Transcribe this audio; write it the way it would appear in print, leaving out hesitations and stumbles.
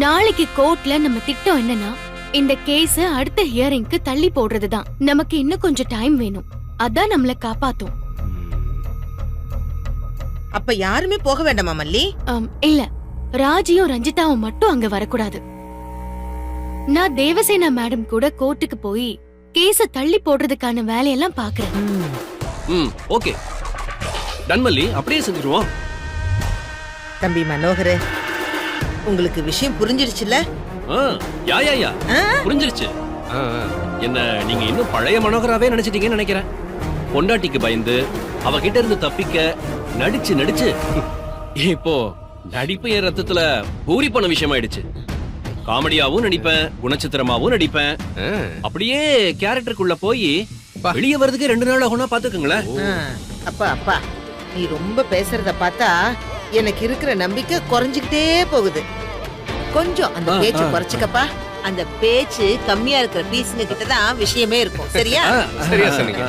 நாளைக்கு கோர்ட்ல நம்ம திட்டம் என்னன்னா, இந்த கேஸ் அடுத்த ஹியரிங்க்கு தள்ளி போடுறதுதான். நமக்கு இன்னும் கொஞ்சம் டைம் வேணும். அதான் நம்மள காப்பாத்தும். அப்ப யாருமே போக வேண்டாமா மல்லி? இல்ல, ராஜியும் ரஞ்சிதாவும் மட்டும் அங்க வரக்கூடாது. நான் தேவசேனா மேடம் கூட கோர்ட்டுக்கு போய் கேஸ தள்ளி போடுறதுக்கான வேலையெல்லாம் பாக்குறேன். ஓகே டன் மல்லி, அப்படியே செஞ்சிருவோம். தம்பி மனோகரே, உங்களுக்கு விஷயம் புரிஞ்சிருச்சுல? யா யா யா புரிஞ்சிருச்சு. என்ன நீங்க இன்னும் பழைய மனோகராவே நினைச்சிட்டீங்கன்னு நினைக்கிறேன். பொண்டாட்டிக்கு பயந்து அவகிட்ட இருந்து தப்பிக்க நடிச்சு நடிச்சு இப்போ நடிப்பு என் ரத்தத்துல பூரி பண்ண விஷயமாயிடுச்சு. காமெடியாவும் நடிப்பேன், குணச்சித்திரமாவும் நடிப்பேன். அப்படியே கேரக்டருக்குள்ள போய் வெளியே வர்றதுக்கு 2 நாள் ஆகும்னா பாத்துக்கங்களேன். அப்பா அப்பா, நீ ரொம்ப பேசுறத பார்த்தா எனக்கு இருக்கிற நம்பிக்கை குறைஞ்சுக்கிட்டே போகுது. கொஞ்சம் அந்த பேச்சு குறைச்சுக்கப்பா. அந்த பேச்சு கம்மியா இருக்கிற பீஸுங்க கிட்டதான் விஷயமே இருக்கும். சரியா? சரியா சொன்னீங்க.